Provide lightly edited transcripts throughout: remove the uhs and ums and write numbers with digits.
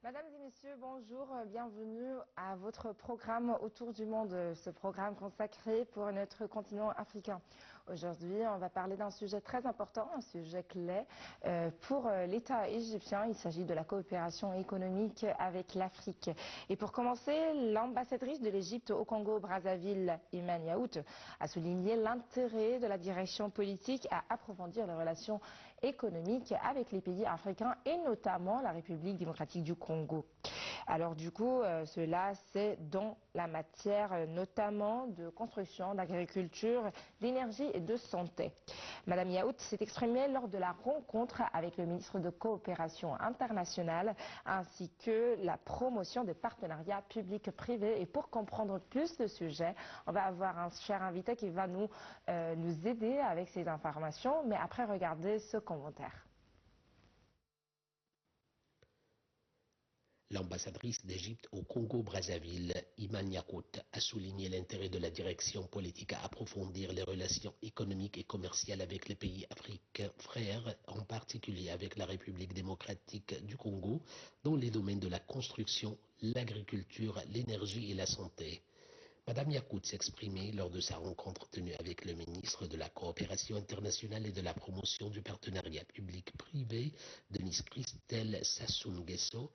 Mesdames et messieurs, bonjour, bienvenue à votre programme Autour du monde, ce programme consacré pour notre continent africain. Aujourd'hui, on va parler d'un sujet très important, un sujet clé pour l'État égyptien. Il s'agit de la coopération économique avec l'Afrique. Et pour commencer, l'ambassadrice de l'Égypte au Congo-Brazzaville, Iman Yaout, a souligné l'intérêt de la direction politique à approfondir les relations économiques avec les pays africains et notamment la République démocratique du Congo. Alors du coup, cela c'est dans la matière notamment de construction, d'agriculture, d'énergie et de santé. Madame Yaout s'est exprimée lors de la rencontre avec le ministre de Coopération internationale ainsi que la promotion des partenariats publics-privés. Et pour comprendre plus le sujet, on va avoir un cher invité qui va nous aider avec ces informations. Mais après, regardez ce commentaire. L'ambassadrice d'Égypte au Congo-Brazzaville, Iman Yaout, a souligné l'intérêt de la direction politique à approfondir les relations économiques et commerciales avec les pays africains frères, en particulier avec la République démocratique du Congo, dans les domaines de la construction, l'agriculture, l'énergie et la santé. Madame Yaout s'exprimait lors de sa rencontre tenue avec le ministre de la Coopération internationale et de la promotion du partenariat public-privé, Denise Christelle Sassou Nguesso.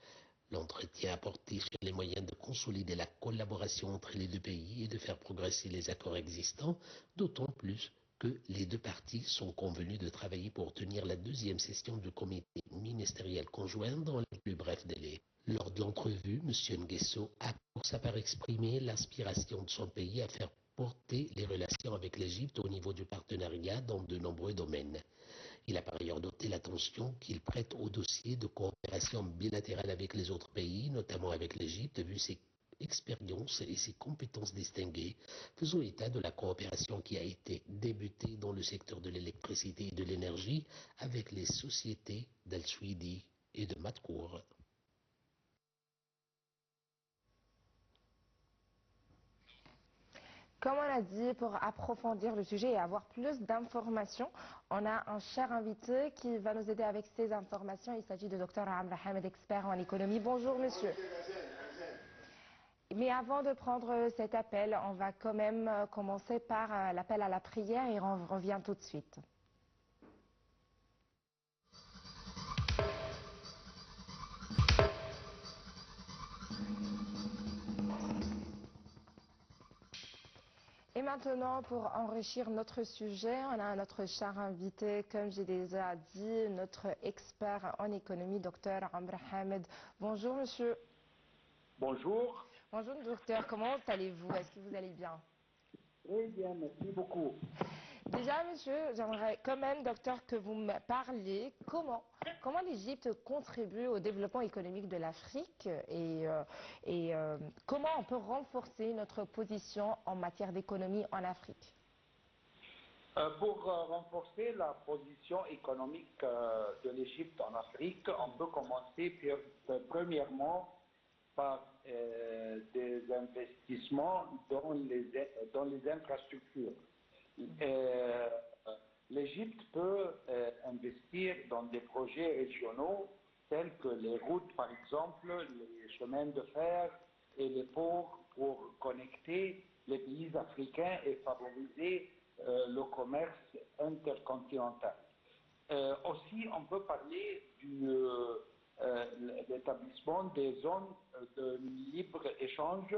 L'entretien a porté sur les moyens de consolider la collaboration entre les deux pays et de faire progresser les accords existants, d'autant plus que les deux parties sont convenues de travailler pour tenir la deuxième session du comité ministériel conjoint dans les plus brefs délais. Lors de l'entrevue, M. Nguesso a pour sa part exprimé l'aspiration de son pays à faire porter les relations avec l'Égypte au niveau du partenariat dans de nombreux domaines. Il a par ailleurs noté l'attention qu'il prête au dossier de coopération bilatérale avec les autres pays, notamment avec l'Égypte, vu ses expériences et ses compétences distinguées, faisant état de la coopération qui a été débutée dans le secteur de l'électricité et de l'énergie avec les sociétés d'Al-Suidi et de Matkour. Comme on a dit, pour approfondir le sujet et avoir plus d'informations, on a un cher invité qui va nous aider avec ces informations. Il s'agit du docteur Amr Hamed, expert en économie. Bonjour monsieur. Mais avant de prendre cet appel, on va quand même commencer par l'appel à la prière et on revient tout de suite. Et maintenant, pour enrichir notre sujet, on a notre cher invité, comme j'ai déjà dit, notre expert en économie, docteur Amr Hamed. Bonjour monsieur. Bonjour. Bonjour docteur, comment allez-vous? Est-ce que vous allez bien? Très bien, merci beaucoup. Déjà monsieur, j'aimerais quand même docteur que vous me parliez comment l'Égypte contribue au développement économique de l'Afrique et comment on peut renforcer notre position en matière d'économie en Afrique. Pour renforcer la position économique de l'Égypte en Afrique, on peut commencer premièrement par des investissements dans les infrastructures. L'Égypte peut investir dans des projets régionaux tels que les routes, par exemple, les chemins de fer et les ports pour connecter les pays africains et favoriser le commerce intercontinental. Aussi, on peut parler de l'établissement des zones de libre-échange,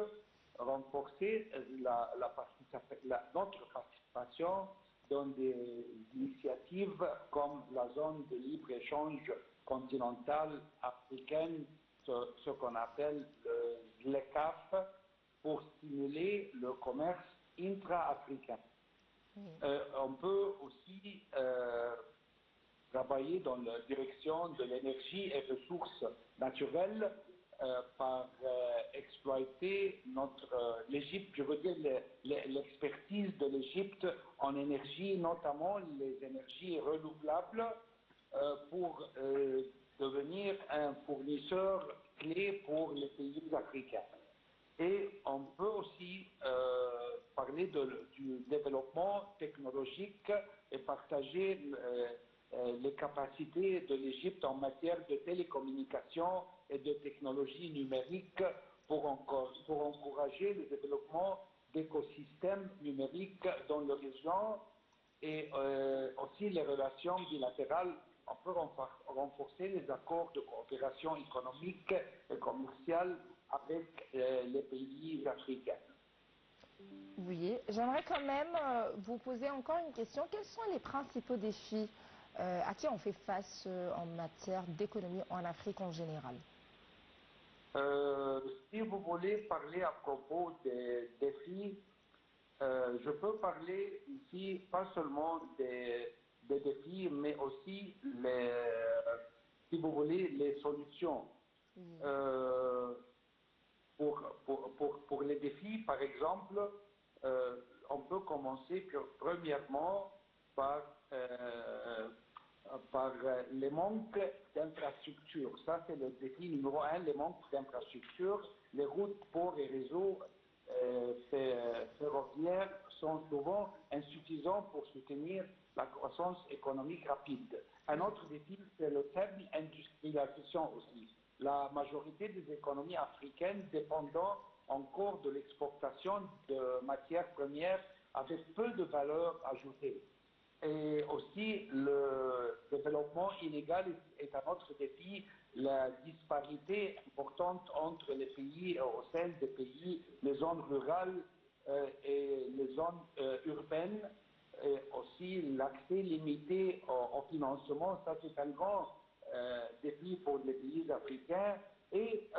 renforcer notre participation dans des initiatives comme la zone de libre-échange continentale africaine, ce qu'on appelle le ZLECAf, pour stimuler le commerce intra-africain. On peut aussi travailler dans la direction de l'énergie et ressources naturelles par exploiter l'Égypte, je veux dire l'expertise de l'Égypte en énergie, notamment les énergies renouvelables, pour devenir un fournisseur clé pour les pays africains. Et on peut aussi parler du développement technologique et partager les capacités de l'Égypte en matière de télécommunications et de technologies numériques pour encourager le développement d'écosystèmes numériques dans la région et aussi les relations bilatérales. On peut renforcer les accords de coopération économique et commerciale avec les pays africains. Oui, j'aimerais quand même vous poser encore une question. Quels sont les principaux défis à qui on fait face en matière d'économie en Afrique en général? Si vous voulez parler à propos des défis, je peux parler ici pas seulement des défis, mais aussi, si vous voulez, les solutions. Pour les défis, par exemple, on peut commencer premièrement par les manques d'infrastructures. Ça, c'est le défi numéro un, les manques d'infrastructures. Les routes, ports et réseaux ferroviaires sont souvent insuffisants pour soutenir la croissance économique rapide. Un autre défi, c'est le faible industrialisation aussi. La majorité des économies africaines dépendant encore de l'exportation de matières premières avec peu de valeur ajoutée. Et aussi, le développement illégal est un autre défi. La disparité importante entre les pays, au sein des pays, les zones rurales et les zones urbaines, et aussi l'accès limité au financement, ça c'est un grand défi pour les pays africains. Et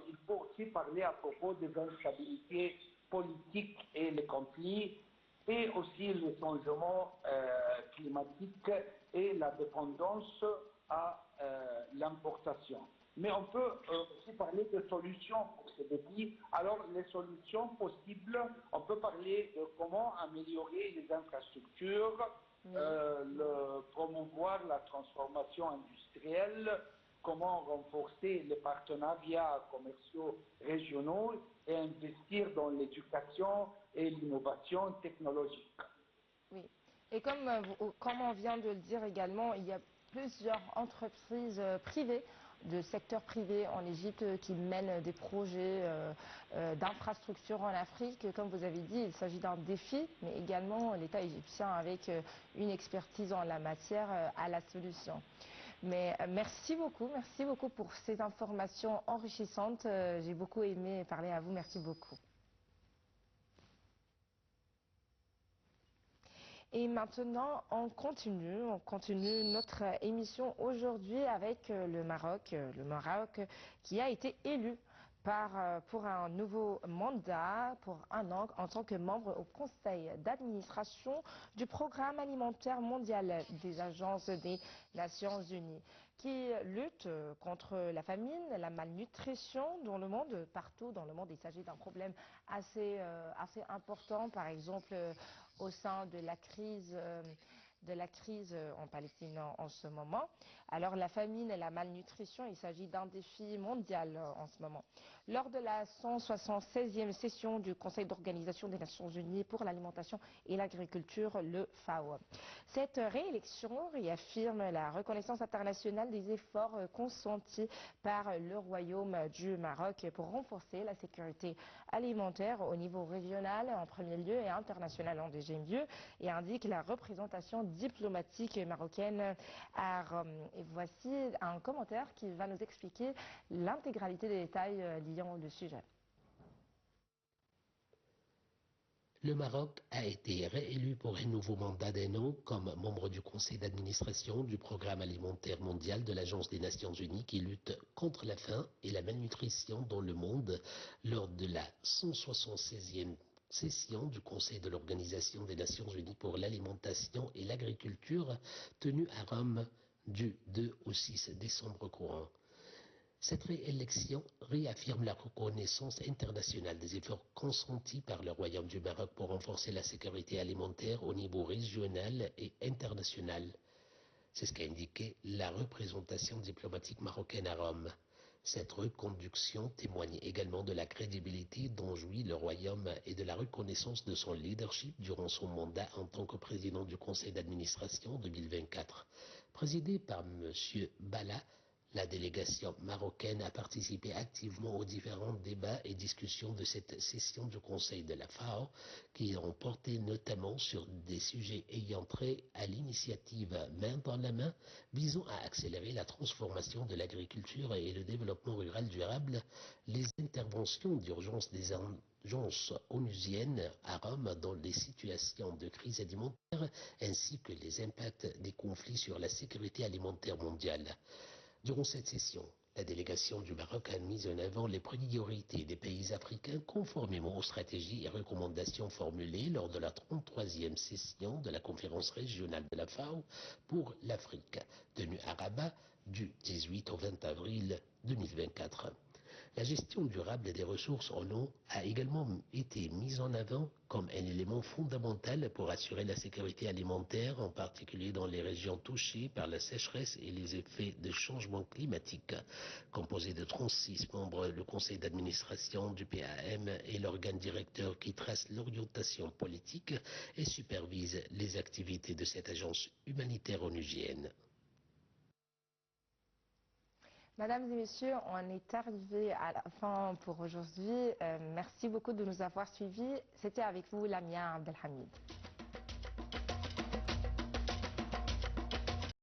il faut aussi parler à propos des instabilités politiques et les conflits, et aussi le changement climatique et la dépendance à l'importation. Mais on peut aussi parler de solutions pour ces défis. Alors, les solutions possibles, on peut parler de comment améliorer les infrastructures, promouvoir la transformation industrielle, comment renforcer les partenariats commerciaux régionaux et investir dans l'éducation et l'innovation technologique. Oui, et comme on vient de le dire également, il y a plusieurs entreprises privées, de secteur privé en Égypte qui mènent des projets d'infrastructures en Afrique. Comme vous avez dit, il s'agit d'un défi, mais également l'État égyptien avec une expertise en la matière à la solution. Mais merci beaucoup pour ces informations enrichissantes. J'ai beaucoup aimé parler à vous. Merci beaucoup. Et maintenant, on continue notre émission aujourd'hui avec le Maroc qui a été élu pour un nouveau mandat pour un an en tant que membre au conseil d'administration du programme alimentaire mondial des agences des Nations Unies, qui lutte contre la famine, la malnutrition dans le monde, partout dans le monde. Il s'agit d'un problème assez important, par exemple au sein de la crise en Palestine en ce moment. Alors la famine et la malnutrition, il s'agit d'un défi mondial en ce moment. Lors de la 176e session du Conseil d'organisation des Nations Unies pour l'alimentation et l'agriculture, le FAO. Cette réélection réaffirme la reconnaissance internationale des efforts consentis par le Royaume du Maroc pour renforcer la sécurité alimentaire au niveau régional en premier lieu et international en deuxième lieu, et indique la représentation diplomatique marocaine à Rome. Et voici un commentaire qui va nous expliquer l'intégralité des détails liant le sujet. Le Maroc a été réélu pour un nouveau mandat d'un an comme membre du conseil d'administration du programme alimentaire mondial de l'Agence des Nations Unies qui lutte contre la faim et la malnutrition dans le monde lors de la 176e session du Conseil de l'Organisation des Nations Unies pour l'alimentation et l'agriculture tenue à Rome du 2 au 6 décembre courant. Cette réélection réaffirme la reconnaissance internationale des efforts consentis par le Royaume du Maroc pour renforcer la sécurité alimentaire au niveau régional et international. C'est ce qu'a indiqué la représentation diplomatique marocaine à Rome. Cette reconduction témoigne également de la crédibilité dont jouit le Royaume et de la reconnaissance de son leadership durant son mandat en tant que président du Conseil d'administration 2024. Présidé par M. Bala, la délégation marocaine a participé activement aux différents débats et discussions de cette session du Conseil de la FAO qui ont porté notamment sur des sujets ayant trait à l'initiative main dans la main visant à accélérer la transformation de l'agriculture et le développement rural durable, les interventions d'urgence des agences onusiennes à Rome dans les situations de crise alimentaire ainsi que les impacts des conflits sur la sécurité alimentaire mondiale. Durant cette session, la délégation du Maroc a mis en avant les priorités des pays africains conformément aux stratégies et recommandations formulées lors de la 33e session de la conférence régionale de la FAO pour l'Afrique, tenue à Rabat du 18 au 20 avril 2024. La gestion durable des ressources en eau a également été mise en avant comme un élément fondamental pour assurer la sécurité alimentaire, en particulier dans les régions touchées par la sécheresse et les effets de changement climatique. Composé de 36 membres, le conseil d'administration du PAM est l'organe directeur qui trace l'orientation politique et supervise les activités de cette agence humanitaire onusienne. Mesdames et messieurs, on est arrivé à la fin pour aujourd'hui. Merci beaucoup de nous avoir suivis. C'était avec vous Lamia Abdelhamid.